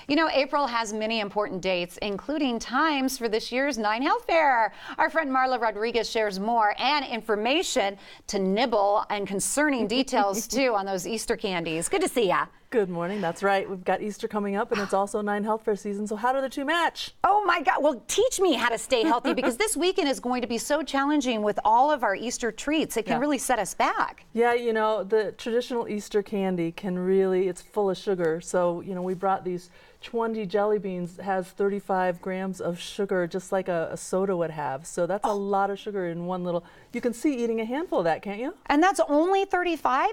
You know, April has many important dates, including times for this year's 9Health Fair. Our friend Marla Rodriguez shares more and information to nibble and concerning details, too, on those Easter candies. Good to see ya. Good morning. That's right. We've got Easter coming up, and it's also 9Health Fair season. So how do the two match? Oh, my God. Well, teach me how to stay healthy, because this weekend is going to be so challenging with all of our Easter treats. It can really set us back. Yeah, you know, the traditional Easter candy can really, it's full of sugar. So, you know, we brought these 20 jelly beans, has 35 grams of sugar, just like a soda would have. So that's a lot of sugar in one little, you can see eating a handful of that, can't you? And that's only 35?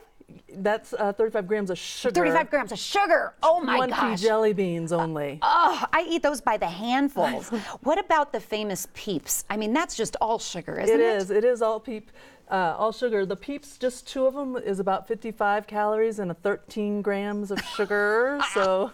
That's 35 grams of sugar. 35 grams of sugar. Oh my gosh. 20 jelly beans only. Oh, I eat those by the handfuls. What about the famous Peeps? I mean, that's just all sugar, isn't it? It is. It is all sugar. The Peeps, just two of them, is about 55 calories and 13 grams of sugar. So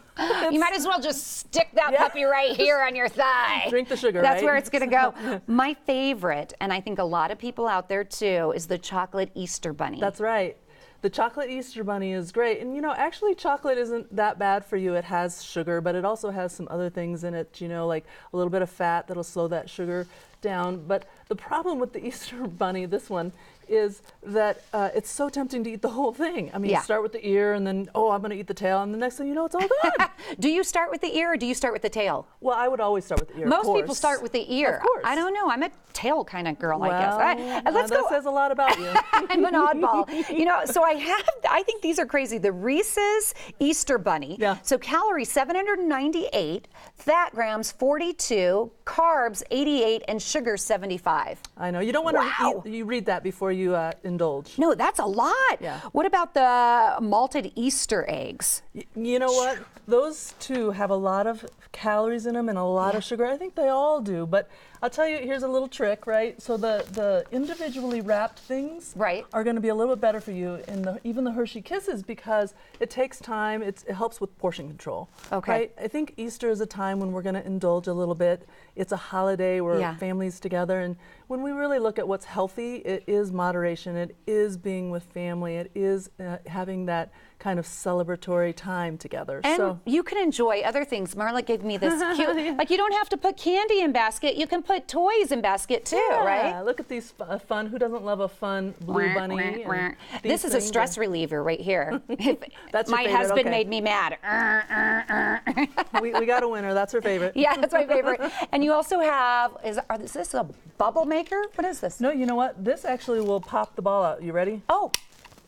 you might as well just stick that puppy right here on your thigh. Drink the sugar, That's right? where it's going to go. My favorite, and I think a lot of people out there too, is the chocolate Easter bunny. That's right. The chocolate Easter bunny is great. And, you know, actually chocolate isn't that bad for you. It has sugar, but it also has some other things in it, you know, like a little bit of fat that'll slow that sugar down. But the problem with the Easter bunny, this one, is that it's so tempting to eat the whole thing. I mean, you start with the ear and then, oh, I'm going to eat the tail, and the next thing you know, it's all gone. Do you start with the ear or do you start with the tail? Well, I would always start with the ear. Most people start with the ear. Of course. I don't know. I'm a tail kind of girl, well, I guess. Let's that go. says a lot about you. I'm an oddball. You know, so I think these are crazy. The Reese's Easter bunny. Yeah. So calories 798, fat grams 42, carbs 88, and sugar 75. I know. You don't want to you read that before you indulge. No, that's a lot. Yeah. What about the malted Easter eggs? You know what? Those two have a lot of calories in them and a lot of sugar. I think they all do. But I'll tell you, here's a little trick, right? So the individually wrapped things are going to be a little bit better for you, in even the Hershey Kisses, because it takes time. It helps with portion control. Okay. Right? I think Easter is a time when we're going to indulge a little bit. It's a holiday where families together, and when we really look at what's healthy, it is moderation. It is being with family. It is having that kind of celebratory time together. And so you can enjoy other things. Marla gave me this cute, like you don't have to put candy in basket. You can put toys in basket too, right? Look at these fun, who doesn't love a fun blue bunny? This is a stress reliever right here. That's my favorite, husband made me mad. we got a winner, that's her favorite. Yeah, that's my favorite. And you also have, is this a bubble maker? What is this? No, you know what? This actually will pop the ball out. You ready? Oh.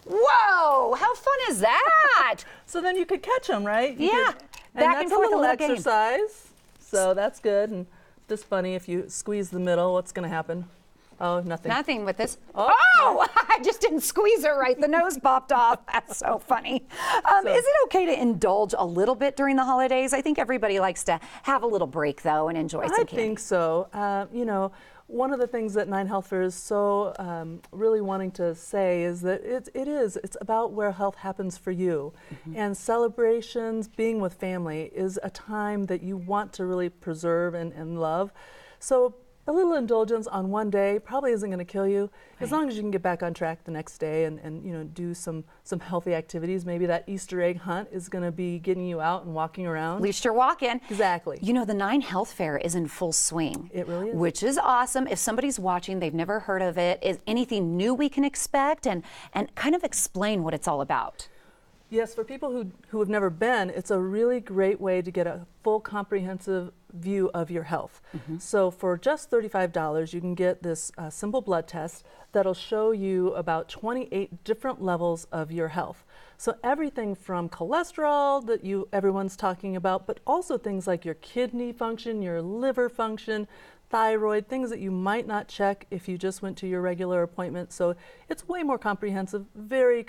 Whoa, how fun is that? So then you could catch them, right? Yeah, back and forth, a little exercise. So that's good. And this bunny, if you squeeze the middle, what's going to happen? Oh, nothing. Nothing with this. Oh, I just didn't squeeze it right. The nose popped off. That's so funny. Is it okay to indulge a little bit during the holidays? I think everybody likes to have a little break, though, and enjoy some candy. I think so. You know, one of the things that 9Health Fair is so really wanting to say is that it's about where health happens for you. And celebrations, being with family, is a time that you want to really preserve and love. So a little indulgence on one day probably isn't going to kill you, as long as you can get back on track the next day and you know, do some healthy activities. Maybe that Easter egg hunt is going to be getting you out and walking around. At least you're walking. Exactly. You know, the 9Health Fair is in full swing. It really is. Which is awesome. If somebody's watching, they've never heard of it, is anything new we can expect, and kind of explain what it's all about? Yes, for people who have never been, it's a really great way to get a full comprehensive view of your health. So for just $35, you can get this simple blood test that'll show you about 28 different levels of your health. So everything from cholesterol that everyone's talking about, but also things like your kidney function, your liver function, thyroid, things that you might not check if you just went to your regular appointment. So it's way more comprehensive, very,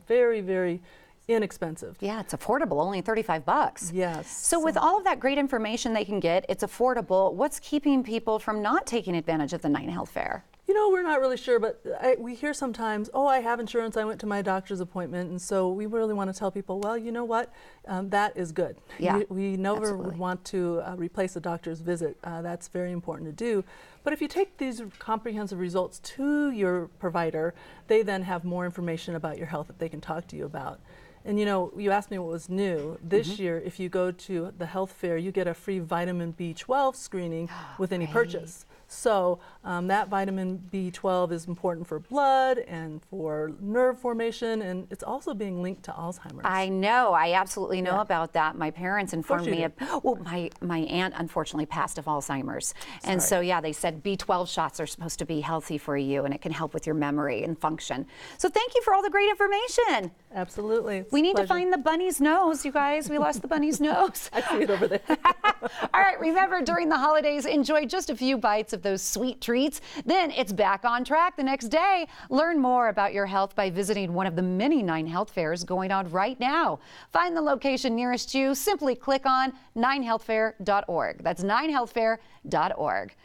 very inexpensive. Yeah, it's affordable, only 35 bucks. Yes. So with all of that great information they can get, it's affordable. What's keeping people from not taking advantage of the 9Health Fair? You know, we're not really sure, but we hear sometimes, oh, I have insurance, I went to my doctor's appointment, and so we really want to tell people, well, you know what, that is good. Yeah, we never would want to replace a doctor's visit. That's very important to do. But if you take these comprehensive results to your provider, they then have more information about your health that they can talk to you about. And you know, you asked me what was new. This year, if you go to the health fair, you get a free vitamin B12 screening with any purchase. So that vitamin B12 is important for blood and for nerve formation, and it's also being linked to Alzheimer's. I know. I absolutely know about that. My parents informed me. Well, my aunt unfortunately passed of Alzheimer's. And so, yeah, they said B12 shots are supposed to be healthy for you, and it can help with your memory and function. So thank you for all the great information. Absolutely. We need to find the bunny's nose, you guys. We lost the bunny's nose. I see it over there. All right, remember, during the holidays, enjoy just a few bites of those sweet treats. Then it's back on track the next day. Learn more about your health by visiting one of the many 9Health fairs going on right now. Find the location nearest you. Simply click on 9healthfair.org. That's 9healthfair.org.